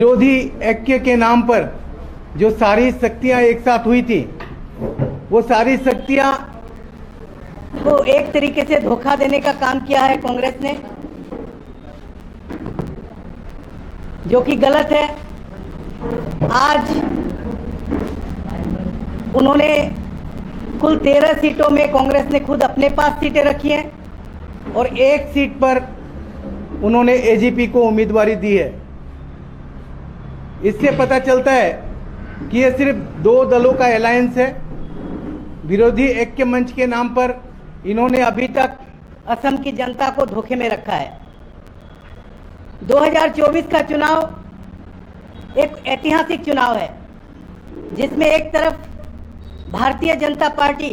विरोधी ऐक्य के नाम पर जो सारी शक्तियां एक साथ हुई थी, वो सारी शक्तियां को एक तरीके से धोखा देने का काम किया है कांग्रेस ने, जो कि गलत है। आज उन्होंने कुल 13 सीटों में कांग्रेस ने खुद अपने पास सीटें रखी हैं और एक सीट पर उन्होंने एजीपी को उम्मीदवारी दी है। इससे पता चलता है कि यह सिर्फ दो दलों का अलायंस है। विरोधी ऐक्य मंच के नाम पर इन्होंने अभी तक असम की जनता को धोखे में रखा है। 2024 का चुनाव एक ऐतिहासिक चुनाव है, जिसमें एक तरफ भारतीय जनता पार्टी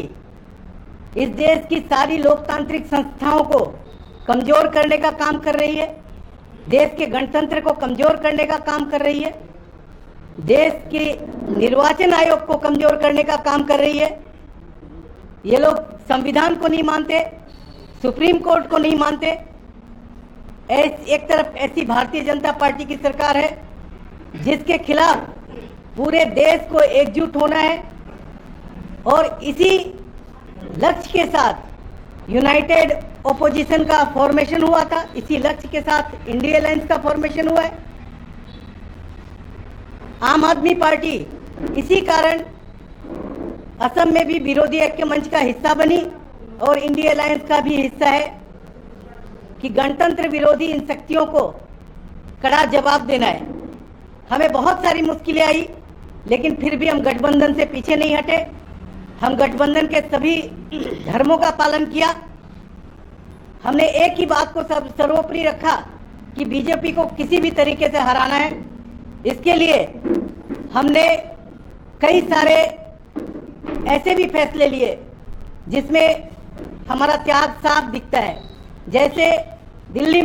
इस देश की सारी लोकतांत्रिक संस्थाओं को कमजोर करने का काम कर रही है, देश के गणतंत्र को कमजोर करने का काम कर रही है, देश के निर्वाचन आयोग को कमजोर करने का काम कर रही है। ये लोग संविधान को नहीं मानते, सुप्रीम कोर्ट को नहीं मानते। एक तरफ ऐसी भारतीय जनता पार्टी की सरकार है जिसके खिलाफ पूरे देश को एकजुट होना है, और इसी लक्ष्य के साथ यूनाइटेड ओपोजिशन का फॉर्मेशन हुआ था। इसी लक्ष्य के साथ इंडिया अलायंस का फॉर्मेशन हुआ है। आम आदमी पार्टी इसी कारण असम में भी विरोधी ऐक्य मंच का हिस्सा बनी और इंडिया अलायंस का भी हिस्सा है कि गणतंत्र विरोधी इन शक्तियों को कड़ा जवाब देना है। हमें बहुत सारी मुश्किलें आई, लेकिन फिर भी हम गठबंधन से पीछे नहीं हटे। हम गठबंधन के सभी धर्मों का पालन किया। हमने एक ही बात को सर्वोपरि रखा कि बीजेपी को किसी भी तरीके से हराना है। इसके लिए हमने कई सारे ऐसे भी फैसले लिए जिसमें हमारा त्याग साफ दिखता है। जैसे दिल्ली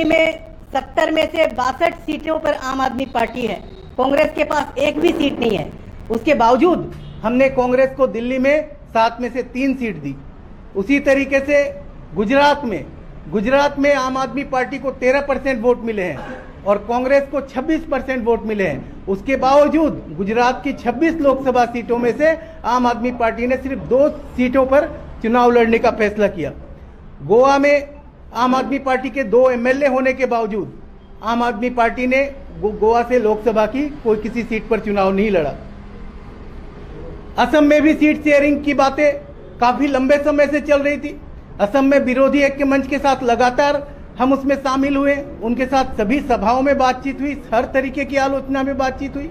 में 70 में से 62 सीटों पर आम आदमी पार्टी है, कांग्रेस के पास एक भी सीट नहीं है। उसके बावजूद हमने कांग्रेस को दिल्ली में 7 में से 3 सीट दी। उसी तरीके से गुजरात में आम आदमी पार्टी को 13% वोट मिले हैं और कांग्रेस को 26% वोट मिले हैं। उसके बावजूद गुजरात की 26 लोकसभा सीटों में से आम आदमी पार्टी ने सिर्फ 2 सीटों पर चुनाव लड़ने का फैसला किया। गोवा में आम आदमी पार्टी के 2 एमएलए होने के बावजूद आम आदमी पार्टी ने गोवा से लोकसभा की कोई किसी सीट पर चुनाव नहीं लड़ा। असम में भी सीट शेयरिंग की बातें काफी लंबे समय से चल रही थी। असम में विरोधी ऐक्य मंच के साथ लगातार हम उसमें शामिल हुए, उनके साथ सभी सभाओं में बातचीत हुई, हर तरीके की आलोचना में बातचीत हुई,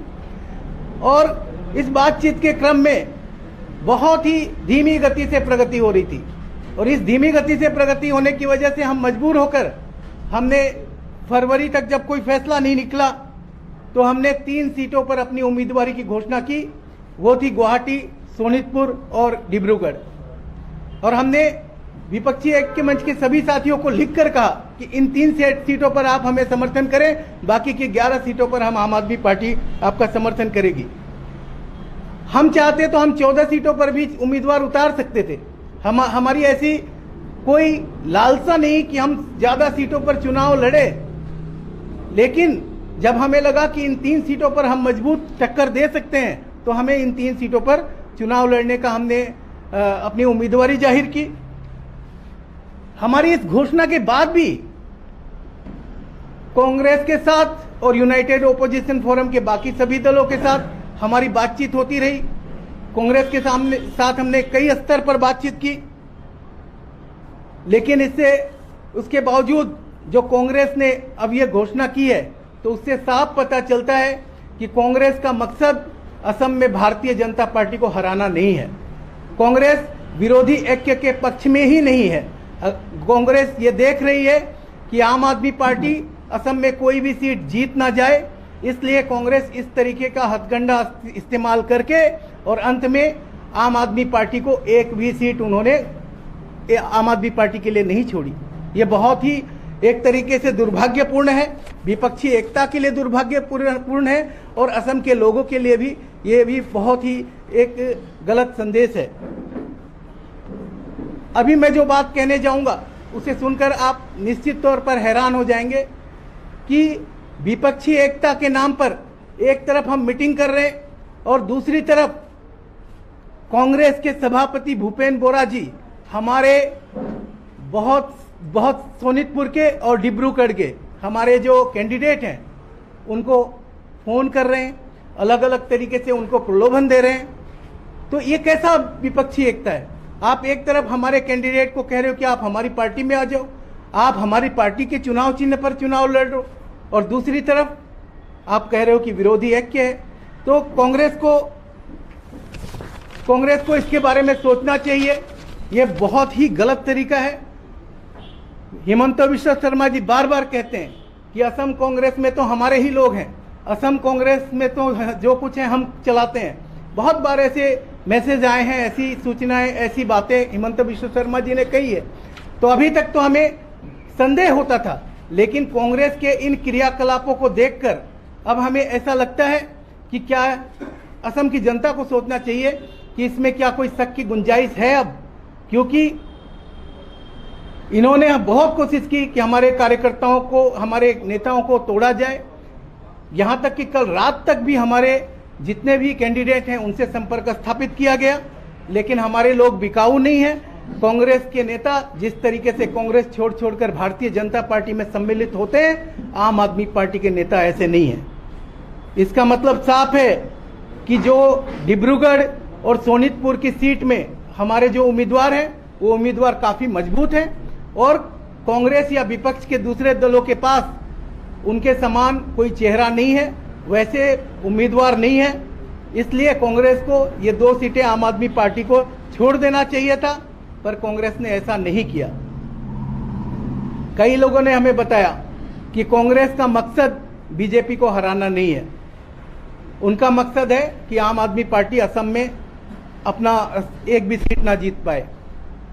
और इस बातचीत के क्रम में बहुत ही धीमी गति से प्रगति हो रही थी। और इस धीमी गति से प्रगति होने की वजह से हम मजबूर होकर हमने फरवरी तक जब कोई फैसला नहीं निकला तो हमने 3 सीटों पर अपनी उम्मीदवारी की घोषणा की। वो थी गुवाहाटी, सोनितपुर और डिब्रूगढ़। और हमने विपक्षी ऐक्य मंच के सभी साथियों को लिखकर कहा कि इन 3 सीटों पर आप हमें समर्थन करें, बाकी की 11 सीटों पर हम आम आदमी पार्टी आपका समर्थन करेगी। हम चाहते तो हम 14 सीटों पर भी उम्मीदवार उतार सकते थे। हमारी ऐसी कोई लालसा नहीं कि हम ज्यादा सीटों पर चुनाव लड़े, लेकिन जब हमें लगा कि इन 3 सीटों पर हम मजबूत टक्कर दे सकते हैं तो हमें इन 3 सीटों पर चुनाव लड़ने का हमने अपनी उम्मीदवारी जाहिर की। हमारी इस घोषणा के बाद भी कांग्रेस के साथ और यूनाइटेड ओपोजिशन फोरम के बाकी सभी दलों के साथ हमारी बातचीत होती रही। कांग्रेस के साथ हमने कई स्तर पर बातचीत की, लेकिन उसके बावजूद जो कांग्रेस ने अब यह घोषणा की है तो उससे साफ पता चलता है कि कांग्रेस का मकसद असम में भारतीय जनता पार्टी को हराना नहीं है। कांग्रेस विरोधी ऐक्य के पक्ष में ही नहीं है। कांग्रेस ये देख रही है कि आम आदमी पार्टी असम में कोई भी सीट जीत ना जाए, इसलिए कांग्रेस इस तरीके का हथकंडा इस्तेमाल करके और अंत में आम आदमी पार्टी को एक भी सीट उन्होंने आम आदमी पार्टी के लिए नहीं छोड़ी। ये बहुत ही एक तरीके से दुर्भाग्यपूर्ण है, विपक्षी एकता के लिए दुर्भाग्यपूर्ण है, और असम के लोगों के लिए भी ये भी बहुत ही एक गलत संदेश है। अभी मैं जो बात कहने जाऊंगा उसे सुनकर आप निश्चित तौर पर हैरान हो जाएंगे कि विपक्षी एकता के नाम पर एक तरफ हम मीटिंग कर रहे हैं और दूसरी तरफ कांग्रेस के सभापति भूपेन बोरा जी हमारे बहुत सोनितपुर के और डिब्रूगढ़ के हमारे जो कैंडिडेट हैं उनको फोन कर रहे हैं, अलग अलग तरीके से उनको प्रलोभन दे रहे हैं। तो ये कैसा विपक्षी एकता है? आप एक तरफ हमारे कैंडिडेट को कह रहे हो कि आप हमारी पार्टी में आ जाओ, आप हमारी पार्टी के चुनाव चिन्ह पर चुनाव लड़ो, और दूसरी तरफ आप कह रहे हो कि विरोधी ऐक्य है। तो कांग्रेस को इसके बारे में सोचना चाहिए। ये बहुत ही गलत तरीका है। हिमंत बिश्व शर्मा जी बार बार कहते हैं कि असम कांग्रेस में तो हमारे ही लोग हैं, असम कांग्रेस में तो जो कुछ है हम चलाते हैं। बहुत बार ऐसे मैसेज आए हैं, ऐसी सूचनाएं, ऐसी बातें हिमंत बिश्व शर्मा जी ने कही है। तो अभी तक तो हमें संदेह होता था, लेकिन कांग्रेस के इन क्रियाकलापों को देखकर अब हमें ऐसा लगता है कि क्या असम की जनता को सोचना चाहिए कि इसमें क्या कोई शक की गुंजाइश है अब, क्योंकि इन्होंने बहुत कोशिश की कि हमारे कार्यकर्ताओं को, हमारे नेताओं को तोड़ा जाए। यहां तक कि कल रात तक भी हमारे जितने भी कैंडिडेट हैं उनसे संपर्क स्थापित किया गया, लेकिन हमारे लोग बिकाऊ नहीं हैं। कांग्रेस के नेता जिस तरीके से कांग्रेस छोड़कर भारतीय जनता पार्टी में सम्मिलित होते हैं, आम आदमी पार्टी के नेता ऐसे नहीं हैं। इसका मतलब साफ है कि जो डिब्रूगढ़ और सोनितपुर की सीट में हमारे जो उम्मीदवार हैं वो उम्मीदवार काफी मजबूत हैं और कांग्रेस या विपक्ष के दूसरे दलों के पास उनके समान कोई चेहरा नहीं है, वैसे उम्मीदवार नहीं है। इसलिए कांग्रेस को ये 2 सीटें आम आदमी पार्टी को छोड़ देना चाहिए था, पर कांग्रेस ने ऐसा नहीं किया। कई लोगों ने हमें बताया कि कांग्रेस का मकसद बीजेपी को हराना नहीं है, उनका मकसद है कि आम आदमी पार्टी असम में अपना एक भी सीट ना जीत पाए।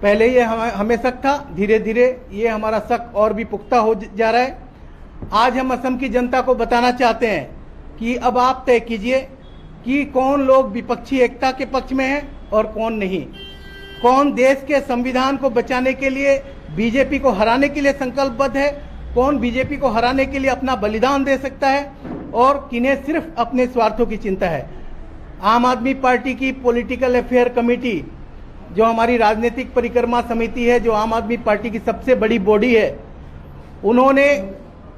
पहले ये हमें शक था, धीरे धीरे ये हमारा शक और भी पुख्ता हो जा रहा है। आज हम असम की जनता को बताना चाहते हैं कि अब आप तय कीजिए कि कौन लोग विपक्षी एकता के पक्ष में हैं और कौन नहीं, कौन देश के संविधान को बचाने के लिए, बीजेपी को हराने के लिए संकल्पबद्ध है, कौन बीजेपी को हराने के लिए अपना बलिदान दे सकता है और किन्हें सिर्फ अपने स्वार्थों की चिंता है। आम आदमी पार्टी की पॉलिटिकल अफेयर कमेटी, जो हमारी राजनीतिक परिक्रमा समिति है, जो आम आदमी पार्टी की सबसे बड़ी बॉडी है, उन्होंने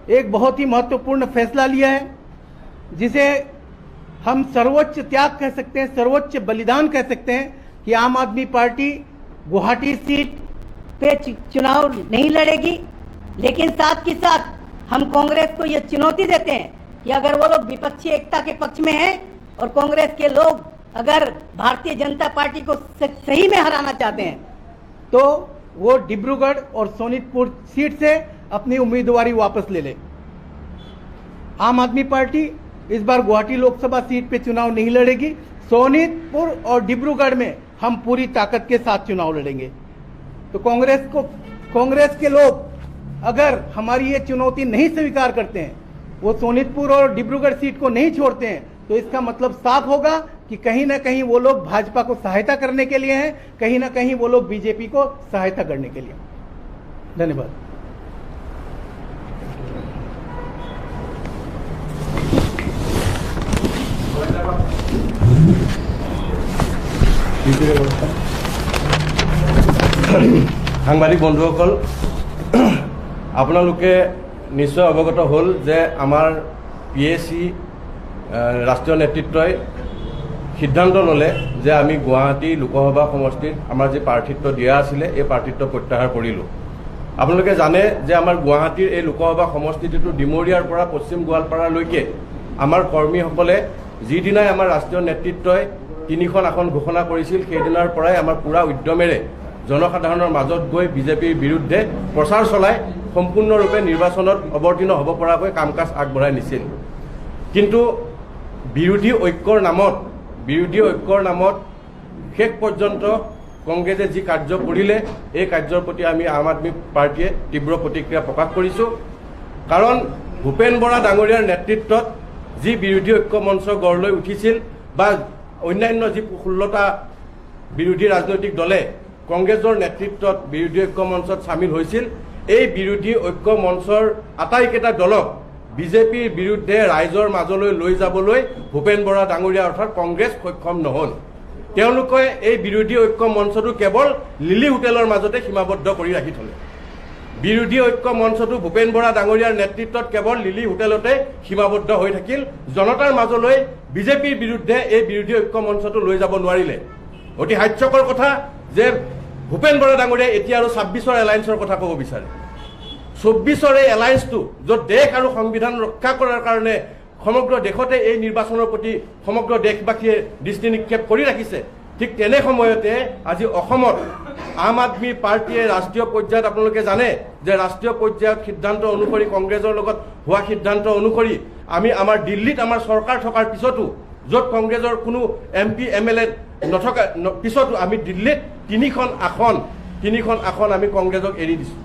एक बहुत ही महत्वपूर्ण फैसला लिया है जिसे हम सर्वोच्च त्याग कह सकते हैं, सर्वोच्च बलिदान कह सकते हैं कि आम आदमी पार्टी गुवाहाटी सीट पे चुनाव नहीं लड़ेगी। लेकिन साथ ही साथ हम कांग्रेस को यह चुनौती देते हैं कि अगर वो लोग विपक्षी एकता के पक्ष में हैं और कांग्रेस के लोग अगर भारतीय जनता पार्टी को सही में हराना चाहते हैं तो वो डिब्रूगढ़ और सोनितपुर सीट से अपनी उम्मीदवारी वापस ले ले। आम आदमी पार्टी इस बार गुवाहाटी लोकसभा सीट पे चुनाव नहीं लड़ेगी, सोनितपुर और डिब्रूगढ़ में हम पूरी ताकत के साथ चुनाव लड़ेंगे। तो कांग्रेस के लोग अगर हमारी ये चुनौती नहीं स्वीकार करते हैं, वो सोनितपुर और डिब्रूगढ़ सीट को नहीं छोड़ते हैं, तो इसका मतलब साफ होगा कि कहीं ना कहीं वो लोग भाजपा को सहायता करने के लिए हैं, कहीं ना कहीं वो लोग बीजेपी को सहायता करने के लिए। धन्यवाद। সাংবাদিক বন্ধুসকল, আপোনালোকে নিশ্চয় অৱগত হ'ল যে আমাৰ PAC ৰাষ্ট্ৰীয় নেতৃত্বই সিদ্ধান্ত ল'লে যে আমি গুৱাহাটী লোকসভা সমষ্টিত আমাৰ যি প্ৰাৰ্থিত্ব দিয়া আছিলে এই প্ৰাৰ্থিত্ব প্ৰত্যাহাৰ কৰিলোঁ। আপোনালোকে জানে যে আমাৰ গুৱাহাটীৰ এই লোকসভা সমষ্টিটো ডিমৰীয়াৰ পৰা পশ্চিম গোৱালপাৰালৈকে আমাৰ কৰ্মীসকলে যিদিনাই আমাৰ ৰাষ্ট্ৰীয় নেতৃত্বই 3খন আসন ঘোষণা কৰিছিল সেইদিনাৰ পৰাই আমাৰ পুৰা উদ্যমেৰে জনসাধাৰণৰ মাজত গৈ বিজেপিৰ বিৰুদ্ধে প্ৰচাৰ চলাই সম্পূৰ্ণৰূপে নিৰ্বাচনত অৱতীৰ্ণ হ'ব পৰাকৈ কাম কাজ আগবঢ়াই নিছিল। কিন্তু বিৰোধী ঐক্যৰ নামত শেষ পৰ্যন্ত কংগ্ৰেছে যি কাৰ্য কৰিলে এই কাৰ্যৰ প্ৰতি আমি আম আদমি পাৰ্টিয়ে তীব্ৰ প্ৰতিক্ৰিয়া প্ৰকাশ কৰিছোঁ। কাৰণ ভূপেন বৰা ডাঙৰীয়াৰ নেতৃত্বত যি বিৰোধী ঐক্য মঞ্চ গঢ় লৈ উঠিছিল বা অন্যান্য যি 16টা বিৰোধী ৰাজনৈতিক দলে কংগ্ৰেছৰ নেতৃত্বত বিৰোধী ঐক্য মঞ্চত সামিল হৈছিল, এই বিৰোধী ঐক্য মঞ্চৰ আটাইকেইটা দলক বিজেপিৰ বিৰুদ্ধে ৰাইজৰ মাজলৈ লৈ যাবলৈ ভূপেন বৰা ডাঙৰীয়া অৰ্থাৎ কংগ্ৰেছ সক্ষম নহল। তেওঁলোকে এই বিৰোধী ঐক্য মঞ্চটো কেৱল লিলি হোটেলৰ মাজতে সীমাবদ্ধ কৰি ৰাখি থলে। বিৰোধী ঐক্য মঞ্চটো ভূপেন বৰা ডাঙৰীয়াৰ নেতৃত্বত কেৱল লিলি হোটেলতে সীমাবদ্ধ হৈ থাকিল। জনতাৰ মাজলৈ বিজেপিৰ বিৰুদ্ধে এই বিৰোধী ঐক্য মঞ্চটো লৈ যাব নোৱাৰিলে। অতি হাস্যকৰ কথা যে ভূপেন বৰা ডাঙৰীয়াই এতিয়া আৰু ২৬ৰ এলায়েন্সৰ কথা ক'ব বিচাৰে। ২৪ৰ এই এলায়েন্সটো য'ত দেশ আৰু সংবিধান ৰক্ষা কৰাৰ কাৰণে সমগ্ৰ দেশতে এই নিৰ্বাচনৰ প্ৰতি সমগ্ৰ দেশবাসীয়ে দৃষ্টি নিক্ষেপ কৰি ৰাখিছে, ঠিক তেনে সময়তে আজি অসমত আম আদমি পাৰ্টীয়ে ৰাষ্ট্ৰীয় পৰ্যায়ত আপোনালোকে জানে যে ৰাষ্ট্ৰীয় পৰ্যায়ত সিদ্ধান্ত অনুসৰি কংগ্ৰেছৰ লগত হোৱা সিদ্ধান্ত অনুসৰি আমি আমাৰ দিল্লীত আমাৰ চৰকাৰ থকাৰ পিছতো য'ত কংগ্ৰেছৰ কোনো MP MLA নথকা পিছতো আমি দিল্লীত তিনিখন আসন আমি কংগ্ৰেছক এৰি দিছোঁ।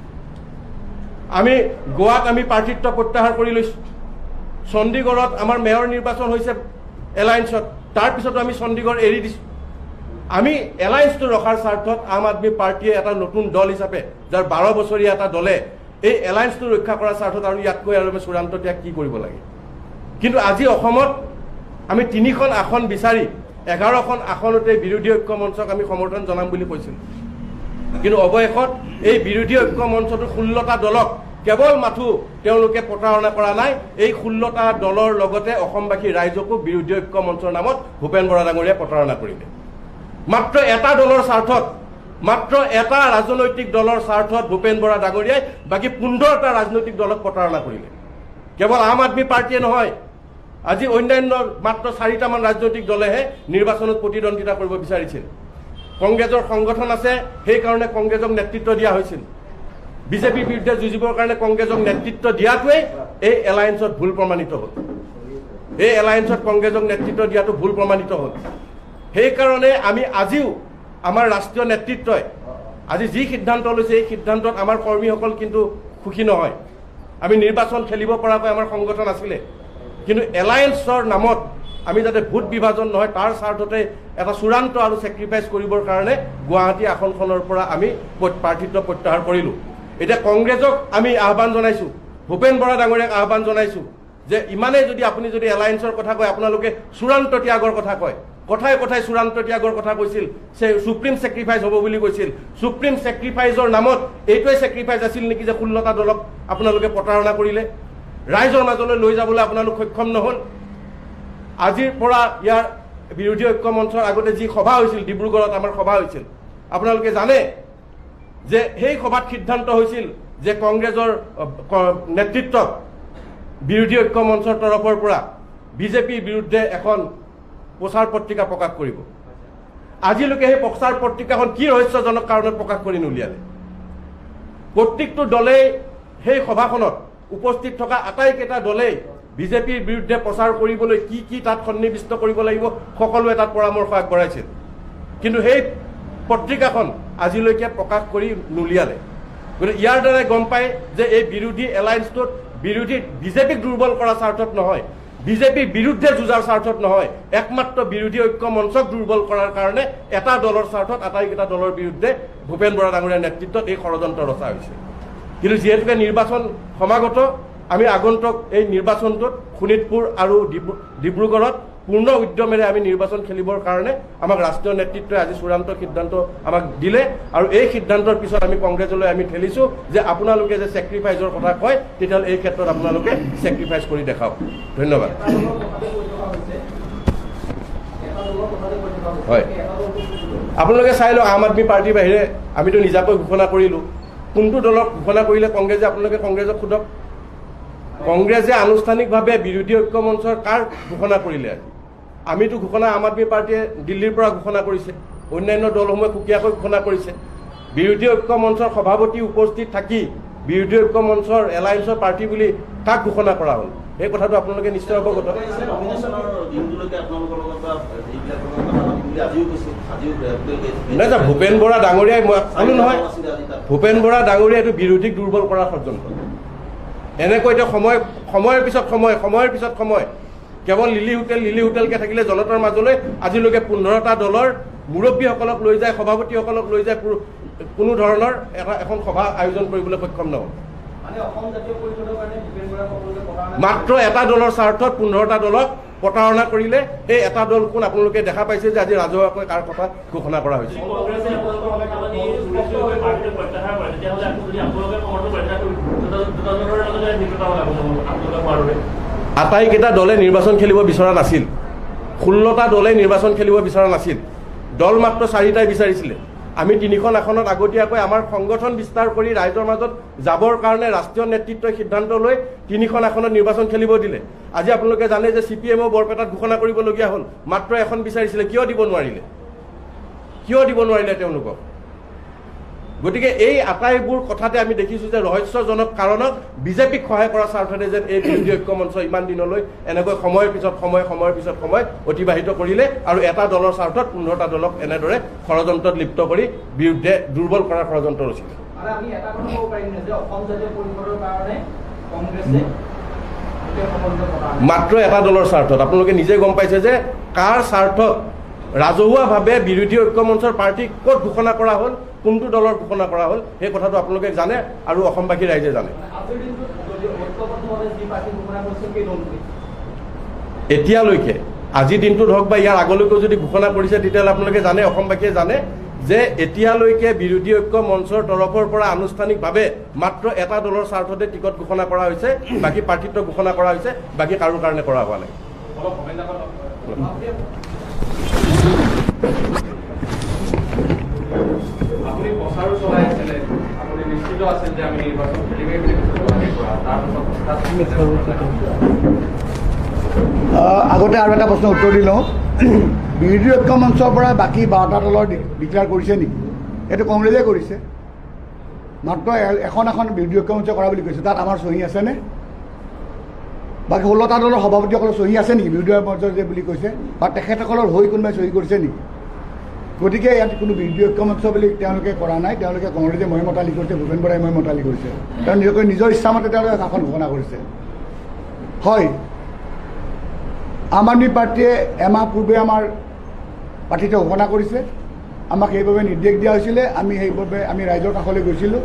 আমি গোৱাত আমি প্ৰাৰ্থিত্ব প্ৰত্যাহাৰ কৰি লৈছোঁ। চণ্ডীগড়ত আমাৰ মেয়ৰ নিৰ্বাচন হৈছে এলায়েন্সত, তাৰপিছতো আমি চণ্ডীগড় এৰি দিছোঁ। আমি এলায়েন্সটো ৰখাৰ স্বাৰ্থত আম আদমি পাৰ্টীয়ে এটা নতুন দল হিচাপে যাৰ 12 বছৰীয়া এটা দলে এই এলায়েন্সটো ৰক্ষা কৰাৰ স্বাৰ্থত আৰু ইয়াতকৈ আৰু আমি চূড়ান্ত ত্যাগ কি কৰিব লাগে। কিন্তু আজি অসমত আমি 3খন আসন বিচাৰি 11খন আসনতে বিৰোধী ঐক্য মঞ্চক আমি সমৰ্থন জনাম বুলি কৈছিলোঁ। কিন্তু অৱশেষত এই বিৰোধী ঐক্য মঞ্চটো 16টা দলক কেৱল মাথো তেওঁলোকে প্ৰতাৰণা কৰা নাই, এই 16টা দলৰ লগতে অসমবাসী ৰাইজকো বিৰোধী ঐক্য মঞ্চৰ নামত ভূপেন বৰা ডাঙৰীয়াই প্ৰতাৰণা কৰিলে। মাত্ৰ এটা দলৰ স্বাৰ্থত, মাত্ৰ এটা ৰাজনৈতিক দলৰ স্বাৰ্থত ভূপেন বৰা ডাঙৰীয়াই বাকী 15টা ৰাজনৈতিক দলক প্ৰতাৰণা কৰিলে। কেৱল আম আদমি পাৰ্টীয়ে নহয়, আজি অন্যান্য মাত্ৰ 4টামান ৰাজনৈতিক দলেহে নিৰ্বাচনত প্ৰতিদ্বন্দ্বিতা কৰিব বিচাৰিছিল। কংগ্ৰেছৰ সংগঠন আছে, সেইকাৰণে কংগ্ৰেছক নেতৃত্ব দিয়া হৈছিল। বিজেপিৰ বিৰুদ্ধে যুঁজিবৰ কাৰণে কংগ্ৰেছক নেতৃত্ব দিয়াটোৱেই এই এলায়েন্সত ভুল প্ৰমাণিত হ'ল। এই এলায়েন্সত কংগ্ৰেছক নেতৃত্ব দিয়াটো ভুল প্ৰমাণিত হ'ল। সেইকাৰণে আমি আজিও আমাৰ ৰাষ্ট্ৰীয় নেতৃত্বই আজি যি সিদ্ধান্ত লৈছে এই সিদ্ধান্তত আমাৰ কৰ্মীসকল কিন্তু সুখী নহয়। আমি নিৰ্বাচন খেলিব পৰাকৈ আমাৰ সংগঠন আছিলে, কিন্তু এলায়েন্সৰ নামত আমি যাতে ভোট বিভাজন নহয় তাৰ স্বাৰ্থতে এটা চূড়ান্ত আৰু ছেক্ৰিফাইচ কৰিবৰ কাৰণে গুৱাহাটী আসনখনৰ পৰা আমি প্ৰাৰ্থিত্ব প্ৰত্যাহাৰ কৰিলোঁ। এতিয়া কংগ্ৰেছক আমি আহ্বান জনাইছোঁ, ভূপেন বৰা ডাঙৰীয়াক আহ্বান জনাইছোঁ যে ইমানেই যদি আপুনি যদি এলায়েন্সৰ কথা কয়, আপোনালোকে চূড়ান্ত ত্যাগৰ কথা কয়, কথাই কথাই চূড়ান্ত ত্যাগৰ কথা কৈছিল, সুপ্ৰিম ছেক্ৰিফাইচ হ'ব বুলি কৈছিল। সুপ্ৰিম ছেক্ৰিফাইচৰ নামত এইটোৱে ছেক্ৰিফাইচ আছিল নেকি যে 16টা দলক আপোনালোকে প্ৰতাৰণা কৰিলে, ৰাইজৰ মাজলৈ লৈ যাবলৈ আপোনালোক সক্ষম নহ'ল। আজিৰ পৰা ইয়াৰ বিৰোধী ঐক্য মঞ্চৰ আগতে যি সভা হৈছিল, ডিব্ৰুগড়ত আমাৰ সভা হৈছিল, আপোনালোকে জানে যে সেই সভাত সিদ্ধান্ত হৈছিল যে কংগ্ৰেছৰ নেতৃত্বত বিৰোধী ঐক্য মঞ্চৰ তৰফৰ পৰা বিজেপিৰ বিৰুদ্ধে এখন প্ৰচাৰ পত্ৰিকা প্ৰকাশ কৰিব। আজিলৈকে সেই প্ৰচাৰ পত্ৰিকাখন কি ৰহস্যজনক কাৰণত প্ৰকাশ কৰি নুলিয়ালে। প্ৰত্যেকটো দলেই সেই সভাখনত উপস্থিত থকা আটাইকেইটা দলেই বিজেপিৰ বিৰুদ্ধে প্ৰচাৰ কৰিবলৈ কি কি তাত সন্নিৱিষ্ট কৰিব লাগিব সকলোৱে তাত পৰামৰ্শ আগবঢ়াইছিল, কিন্তু সেই পত্ৰিকাখন আজিলৈকে প্ৰকাশ কৰি নুলিয়ালে। গতিকে ইয়াৰ দ্বাৰাই গম পায় যে এই বিৰোধী এলায়েন্সটোত বিজেপিক দুৰ্বল কৰাৰ স্বাৰ্থত নহয়, বিজেপিৰ বিৰুদ্ধে যুঁজাৰ স্বাৰ্থত নহয়, একমাত্ৰ বিৰোধী ঐক্য মঞ্চক দুৰ্বল কৰাৰ কাৰণে এটা দলৰ স্বাৰ্থত আটাইকেইটা দলৰ বিৰুদ্ধে ভূপেন বৰা ডাঙৰীয়াৰ নেতৃত্বত এই ষড়যন্ত্ৰ ৰচা হৈছে। কিন্তু যিহেতুকে নিৰ্বাচন সমাগত, আমি আগন্তুক এই নিৰ্বাচনটোত শোণিতপুৰ আৰু ডিব্ৰুগড়ত পূৰ্ণ উদ্যমেৰে আমি নিৰ্বাচন খেলিবৰ কাৰণে আমাক ৰাষ্ট্ৰীয় নেতৃত্বই আজি চূড়ান্ত সিদ্ধান্ত আমাক দিলে, আৰু এই সিদ্ধান্তৰ পিছত আমি কংগ্ৰেছলৈ আমি ঠেলিছোঁ যে আপোনালোকে যে ছেক্ৰিফাইচৰ কথা কয় তেতিয়াহ'লে এই ক্ষেত্ৰত আপোনালোকে ছেক্ৰিফাইচ কৰি দেখাওক। ধন্যবাদ। হয়, আপোনালোকে চাই লওক, আম আদমি পাৰ্টীৰ বাহিৰে আমিতো নিজাকৈ ঘোষণা কৰিলোঁ। কোনটো দলক ঘোষণা কৰিলে কংগ্ৰেছে, আপোনালোকে কংগ্ৰেছক সোধক। কংগ্ৰেছে আনুষ্ঠানিকভাৱে বিৰোধী ঐক্য মঞ্চৰ কাৰ ঘোষণা কৰিলে? আমিতো ঘোষণা আম আদমি পাৰ্টীয়ে দিল্লীৰ পৰা ঘোষণা কৰিছে, অন্যান্য দলসমূহে সুকীয়াকৈ ঘোষণা কৰিছে। বিৰোধী ঐক্য মঞ্চৰ সভাপতি উপস্থিত থাকি বিৰোধী ঐক্য মঞ্চৰ এলায়েন্সৰ পাৰ্টী বুলি কাক ঘোষণা কৰা হ'ল এই কথাটো আপোনালোকে নিশ্চয় অৱগত। নাই, ভূপেন বৰা ডাঙৰীয়াই, মই ক'লো নহয়, ভূপেন বৰা ডাঙৰীয়াই এইটো বিৰোধীক দুৰ্বল কৰাৰ ষড়যন্ত্ৰ। এনেকৈ এতিয়া সময়ৰ পিছত সময় কেৱল লিলি হোটেলকে থাকিলে জনতাৰ মাজলৈ আজিলৈকে 15টা দলৰ মুৰব্বীসকলক লৈ যায়, সভাপতিসকলক লৈ যায়, কোনো ধৰণৰ এখন সভা আয়োজন কৰিবলৈ সক্ষম নহ'ল। মাত্ৰ এটা দলৰ স্বাৰ্থত 15টা দলক প্ৰতাৰণা কৰিলে। এই এটা দল কোন আপোনালোকে দেখা পাইছে যে আজি ৰাজহুৱাকৈ কাৰ কথা ঘোষণা কৰা হৈছে। আটাইকেইটা দলে নিৰ্বাচন খেলিব বিচৰা নাছিল। 16টা দলে নিৰ্বাচন খেলিব বিচৰা নাছিল। দল মাত্ৰ 4টাই বিচাৰিছিলে। আমি 3খন আসনত আগতীয়াকৈ আমাৰ সংগঠন বিস্তাৰ কৰি ৰাইজৰ মাজত যাবৰ কাৰণে ৰাষ্ট্ৰীয় নেতৃত্বই সিদ্ধান্ত লৈ 3খন আসনত নিৰ্বাচন খেলিব দিলে। আজি আপোনালোকে জানে যে CPM বৰপেটাত ঘোষণা কৰিবলগীয়া হ'ল। মাত্ৰ এখন বিচাৰিছিলে, কিয় দিব নোৱাৰিলে? কিয় দিব নোৱাৰিলে তেওঁলোকক? গতিকে এই আটাইবোৰ কথাতে আমি দেখিছোঁ যে ৰহস্যজনক কাৰণত বিজেপিক সহায় কৰাৰ স্বাৰ্থতে যেন এই বিৰোধী ঐক্য মঞ্চ ইমান দিনলৈ এনেকৈ সময়ৰ পিছত সময় অতিবাহিত কৰিলে আৰু এটা দলৰ স্বাৰ্থত 15টা দলক এনেদৰে ষড়যন্ত্ৰত লিপ্ত কৰি বিৰুদ্ধে দুৰ্বল কৰাৰ ষড়যন্ত্ৰ ৰচিলে। মাত্ৰ এটা দলৰ স্বাৰ্থত। আপোনালোকে নিজে গম পাইছে যে কাৰ স্বাৰ্থত ৰাজহুৱাভাৱে বিৰোধী ঐক্য মঞ্চৰ প্ৰাৰ্থীক ক'ত ঘোষণা কৰা হ'ল, কোনটো দলৰ ঘোষণা কৰা হ'ল, সেই কথাটো আপোনালোকে জানে আৰু অসমবাসী ৰাইজে জানে। এতিয়ালৈকে আজিৰ দিনটোত হওক বা ইয়াৰ আগলৈকেও যদি ঘোষণা কৰিছে তেতিয়াহ'লে আপোনালোকে জানে, অসমবাসীয়ে জানে যে এতিয়ালৈকে বিৰোধী ঐক্য মঞ্চৰ তৰফৰ পৰা আনুষ্ঠানিকভাৱে মাত্ৰ এটা দলৰ স্বাৰ্থতে টিকট ঘোষণা কৰা হৈছে, বাকী প্ৰাৰ্থিত্ব ঘোষণা কৰা হৈছে, বাকী কাৰো কাৰণে কৰা হোৱা নাই। আপুনি প্ৰচাৰো চলাই আছিলে, আপুনি নিশ্চিত আছিল যে আমি নিৰ্বাচন খেলিমেই বুলি আগতে আৰু এটা প্ৰশ্ন উত্তৰ দি লওঁ। বিৰোধী ঐক্য মঞ্চৰ পৰা বাকী 12টা দলৰ ডিক্লেয়াৰ কৰিছে নেকি? এইটো কংগ্ৰেছে কৰিছে। মাত্ৰ এখন বিৰোধী ঐক্য মঞ্চ কৰা বুলি কৈছে। তাত আমাৰ চহী আছেনে? বাকী 16টা দলৰ সভাপতিসকলৰ চহী আছে নেকি বিৰোধী মঞ্চ যে বুলি কৈছে? বা তেখেতসকলৰ হৈ কোনোবাই চহী কৰিছে নেকি? গতিকে ইয়াত কোনো বিৰোধী ঐক্য মঞ্চ বুলি তেওঁলোকে কৰা নাই। তেওঁলোকে কংগ্ৰেছে মই মতালি কৰিছে, ভূপেন বৰাই মই মতালি কৰিছে। তেওঁ নিজকৈ নিজৰ ইচ্ছামতে তেওঁলোকে শাসন ঘোষণা কৰিছে। হয়, আম আদমি পাৰ্টীয়ে এমাহ পূৰ্বে আমাৰ প্ৰাৰ্থিত্ব ঘোষণা কৰিছে। আমাক সেইবাবে নিৰ্দেশ দিয়া হৈছিলে। সেইবাবে আমি ৰাইজৰ কাষলৈ গৈছিলোঁ।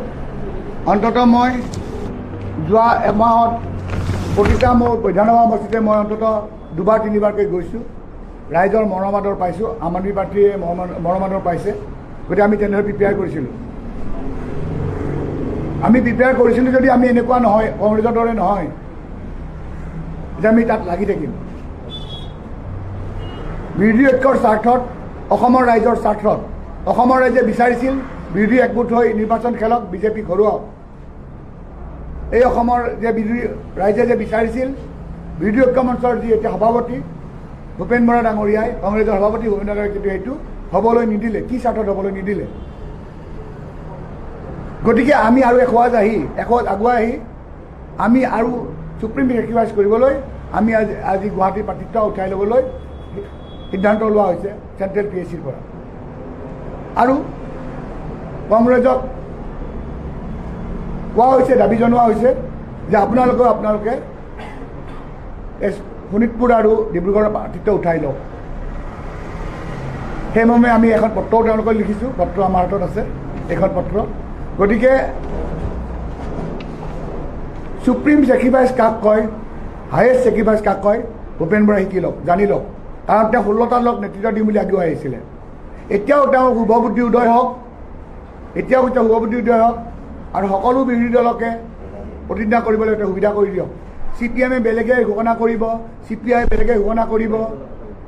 অন্ততঃ মই যোৱা এমাহত প্ৰতিটা মোৰ বিধানসভা সমষ্টিতে মই অন্ততঃ 2-3বাৰকৈ গৈছোঁ। ৰাইজৰ মৰমাদৰ পাইছোঁ। আম আদমি পাৰ্টীয়ে মৰমাদৰ পাইছে। গতিকে আমি তেনেদৰে প্ৰিপেয়াৰ কৰিছিলোঁ। আমি প্ৰিপেয়াৰ কৰিছিলোঁ যদি আমি এনেকুৱা নহয়, কংগ্ৰেছৰ দৰে নহয় যে আমি তাত লাগি থাকিম। বিৰোধী ঐক্যৰ স্বাৰ্থত, অসমৰ ৰাইজৰ স্বাৰ্থত অসমৰ ৰাইজে বিচাৰিছিল বিৰোধী একগোট হৈ নিৰ্বাচন খেলক, বিজেপিক হৰুৱাওক। এই অসমৰ যে ৰাইজে যে বিচাৰিছিল বিৰোধী ঐক্য মঞ্চৰ যি এতিয়া সভাপতি ভূপেন বৰা ডাঙৰীয়াই, কংগ্ৰেছৰ সভাপতি ভূপেন ডাঙৰীয়াই কিন্তু এইটো হ'বলৈ নিদিলে। কি স্বাৰ্থত হ'বলৈ নিদিলে? গতিকে আমি আৰু এখোজ আগুৱাই আহি আমি আৰু সুপ্ৰিম ছেক্ৰিফাইচ কৰিবলৈ আমি আজি গুৱাহাটীৰ প্ৰাৰ্থিত্ব উঠাই ল'বলৈ সিদ্ধান্ত লোৱা হৈছে চেণ্ট্ৰেল PACৰ পৰা। আৰু কংগ্ৰেছক কোৱা হৈছে, দাবী জনোৱা হৈছে যে আপোনালোকে শোণিতপুৰ আৰু ডিব্ৰুগড়ৰ প্ৰাৰ্থিত্ব উঠাই লওক। সেইমৰ্মে আমি এখন পত্ৰও তেওঁলোকক লিখিছোঁ। পত্ৰ আমাৰ হাতত আছে, এইখন পত্ৰ। গতিকে সুপ্ৰিম ছেক্ৰিফাইচ কাক কয়, হায়েষ্ট ছেক্ৰিফাইচ কাক কয়, ভূপেন বৰাই শিকি লওক, জানি লওক। কাৰণ তেওঁ 16টা দলক নেতৃত্ব দিম বুলি আগুৱাই আহিছিলে। এতিয়াও তেওঁৰ শুভবুদ্ধি উদয় হওক, আৰু সকলো বিৰোধী দলকে প্ৰতিজ্ঞা কৰিবলৈ তেওঁ সুবিধা কৰি দিয়ক। CPM বেলেগে ঘোষণা কৰিব, CPI বেলেগে ঘোষণা কৰিব,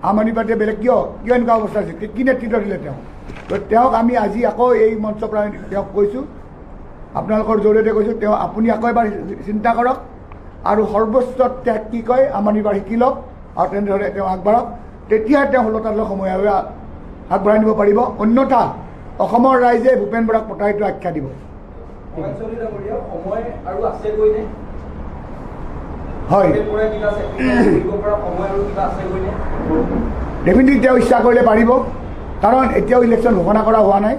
আম আদমি পাৰ্টীয়ে বেলেগ। কিয় এনেকুৱা অৱস্থা হৈছে? কি নেতৃত্ব দিলে তেওঁক আমি আজি আকৌ এই মঞ্চৰ পৰা তেওঁক কৈছোঁ, আপোনালোকৰ জৰিয়তে কৈছোঁ, আপুনি আকৌ এবাৰ চিন্তা কৰক আৰু সৰ্বোচ্চ ত্যাগ কি কয় আম আদমি পাৰ্টী শিকি লওক আৰু তেনেদৰে তেওঁ আগবাঢ়ক। তেতিয়াহে তেওঁ 16টা দলক সময় আগবঢ়াই নিব পাৰিব। অন্যথা অসমৰ ৰাইজে ভূপেন বৰাক প্ৰতাৰিত আখ্যা দিব। হয়, ডেফিনেটলি তেওঁ ইচ্ছা কৰিলে পাৰিব। কাৰণ এতিয়াও ইলেকশ্যন ঘোষণা কৰা হোৱা নাই।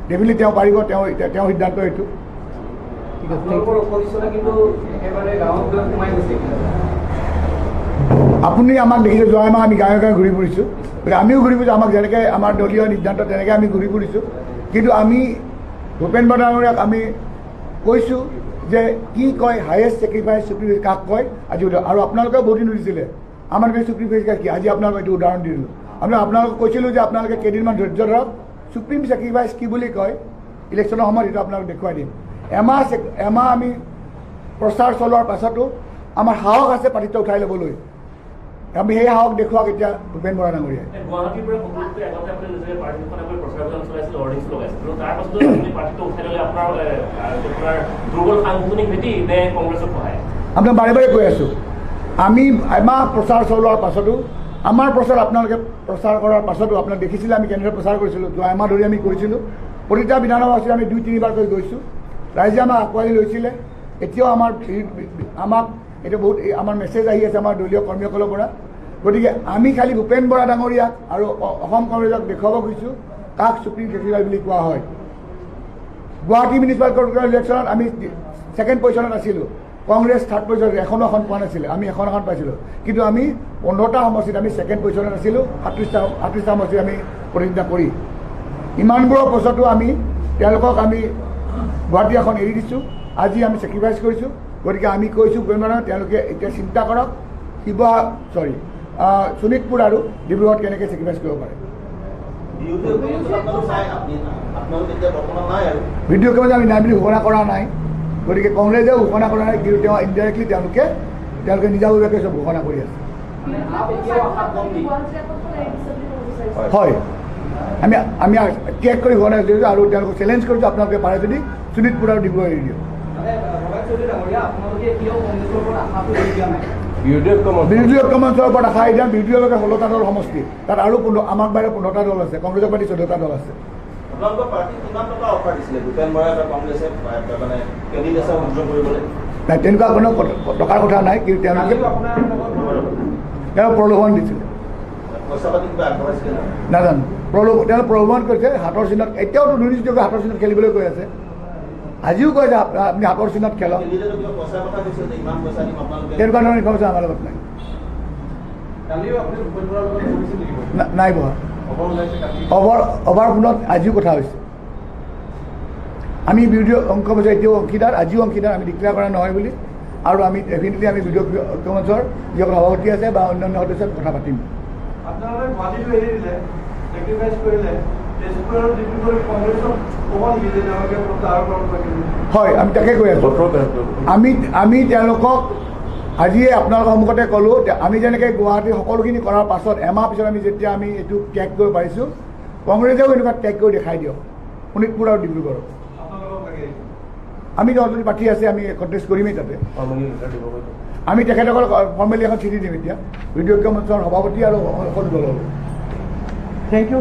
ডেফিনেটলি তেওঁ পাৰিব, তেওঁ সিদ্ধান্ত এইটো। আপুনি আমাক দেখিছে, যোৱা মাহ আমি গাঁৱে ঘূৰি ফুৰিছোঁ। গতিকে আমিও ঘূৰি ফুৰিছোঁ, আমাক যেনেকৈ আমাৰ দলীয় সিদ্ধান্ত তেনেকৈ আমি ঘূৰি ফুৰিছোঁ। কিন্তু আমি ভূপেন বৰা ডাঙৰীয়াক আমি কৈছোঁ যে কি কয় হায়েষ্ট ছেক্ৰিফাইচ চুপ্ৰিম কাক কয় আজি আৰু আপোনালোকে বহুত দিন সুধিছিলে আমাৰ চুপ্ৰিম কি আজি আপোনালোকে এইটো উদাহৰণ দি দিলোঁ আপোনালোকক কৈছিলোঁ যে আপোনালোকে কেইদিনমান ধৈৰ্য ধৰক চুপ্ৰিম ছেক্ৰিফাইচ কি বুলি কয় ইলেকশ্যনৰ সময়ত সেইটো আপোনালোক দেখুৱাই দিম এমাহ আমি প্ৰচাৰ চলোৱাৰ পাছতো আমাৰ সাহস আছে পাৰ্টিটো উঠাই ল'বলৈ আমি সেই সাহস দেখুৱাওক এতিয়া ভূপেন বৰা ডাঙৰীয়াই গুৱাহাটীৰ পৰা সংযুক্ত আগতে আপুনি নিজে পাৰ্টিখন আপুনি প্ৰচাৰ অভিযান চলাইছিল অৰ্ডিংছ লগাইছিল তাৰ পাছতো আপুনি পাৰ্টিটো উঠাই ল'লে আপোনাৰ দুৰ্বল সাংগঠনিক ভেটি নে কংগ্ৰেছক সহায় আপোনাক বাৰে বাৰে কৈ আছোঁ আমি এমাহ প্ৰচাৰ চলোৱাৰ পাছতো আমাৰ প্ৰচাৰ আপোনালোকে প্ৰচাৰ কৰাৰ পাছতো আপোনাক দেখিছিলে আমি কেনেদৰে প্ৰচাৰ কৰিছিলোঁ যোৱা এমাহ ধৰি আমি কৰিছিলোঁ প্ৰতিটা বিধানসভা আছিল আমি 2-3 বাৰকৈ গৈছোঁ ৰাইজে আমাক আঁকোৱালি লৈছিলে এতিয়াও আমাক এইটো বহুত আমাৰ মেছেজ আহি আছে আমাৰ দলীয় কৰ্মীসকলৰ পৰা গতিকে আমি খালি ভূপেন বৰা ডাঙৰীয়াক আৰু অসম কংগ্ৰেছক দেখুৱাব খুজিছোঁ কাক চুপ্ৰিম ছেক্ৰেটাৰী বুলি কোৱা হয় গুৱাহাটী মিউনিচিপাল কৰ্পৰেশ্যন ইলেকশ্যনত আমি ছেকেণ্ড পজিশ্যনত আছিলোঁ কংগ্ৰেছ থাৰ্ড পজিশ্যনত এখন পোৱা নাছিলে আমি এখন পাইছিলোঁ কিন্তু আমি 15টা সমষ্টিত আমি ছেকেণ্ড পজিশ্যনত আছিলোঁ 38টা সমষ্টিত আমি প্ৰতিনিধিত্ব কৰি ইমানবোৰৰ পাছতো আমি তেওঁলোকক আমি গুৱাহাটী এখন এৰি দিছোঁ আজি আমি ছেক্ৰিফাইচ কৰিছোঁ গতিকে আমি কৈছোঁ তেওঁলোকে এতিয়া চিন্তা কৰক শোণিতপুৰ আৰু ডিব্ৰুগড়ত কেনেকৈ ছেক্ৰিফাইচ কৰিব পাৰে ভিডিঅ' কেমেৰা আমি নাই বুলি ঘোষণা কৰা নাই গতিকে কংগ্ৰেছেও ঘোষণা কৰা নাই কিন্তু তেওঁ ইনডাইৰেক্টলি তেওঁলোকে নিজাববীয়াকৈ চব ঘোষণা কৰি আছে হয় আমি ট্ৰেক কৰি ঘোষণা কৰিছোঁ আৰু তেওঁলোকক চেলেঞ্জ কৰিছোঁ আপোনালোকে পাৰে যদি শোণিতপুৰ আৰু ডিব্ৰুগড় এৰি দিয়ক বিৰোধী ঐক্য মঞ্চৰ ওপৰত আশা এতিয়া বিৰোধী দলকে 16টা দল সমষ্টি তাত আৰু আমাৰ বাহিৰে 15টা দল আছে কংগ্ৰেছৰ পাৰ্টি 14টা দল আছে নাই তেনেকুৱা কোনো টকাৰ কথা নাই কিন্তু তেওঁলোকে প্ৰলোভন দিছিলে নাজানো তেওঁ প্ৰলোভন কৰিছে হাতৰ চিহ্নত এতিয়াওতো দুৰ্নীতিযোগে হাতৰ চিহ্নত খেলিবলৈ কৈ আছে আজিও কয় যে আপুনি হাতৰ চিহ্নত খেলক তেনেকুৱা ধৰণৰ ইনফৰ্মেশ্যন আমাৰ লগত নাই নাই বহা অভাৰ ফোনত আজিও কথা হৈছে আমি বিৰোধী অংশ মঞ্চ এতিয়াও অংশীদাৰ আজিও অংশীদাৰ আমি ডিক্লেয়াৰ কৰা নহয় বুলি আৰু আমি ডেফিনেটলি আমি বিৰোধী ঐক্য মঞ্চৰ যিসকল সভাপতি আছে বা অন্যান্য সদস্যৰ কথা পাতিম হয় আমি তাকে কৈ আছোঁ আমি তেওঁলোকক আজিয়ে আপোনালোকৰ সন্মুখতে ক'লোঁ আমি যেনেকৈ গুৱাহাটীৰ সকলোখিনি কৰাৰ পাছত এমাহ পিছত আমি যেতিয়া আমি এইটো ট্ৰেক কৰিব পাৰিছোঁ কংগ্ৰেছেও এনেকুৱা ট্ৰেক কৰি দেখাই দিয়ক শোণিতপুৰ আৰু ডিব্ৰুগড় আমি যদি পাৰ্টি আছে আমি কণ্টেষ্ট কৰিমেই তাতে আমি তেখেতসকলক ফৰ্মেলি এখন চিঠি দিম এতিয়া বিৰোধী ঐক্য মঞ্চৰ সভাপতি আৰু সকলো দলৰ থ্যাংক ইউ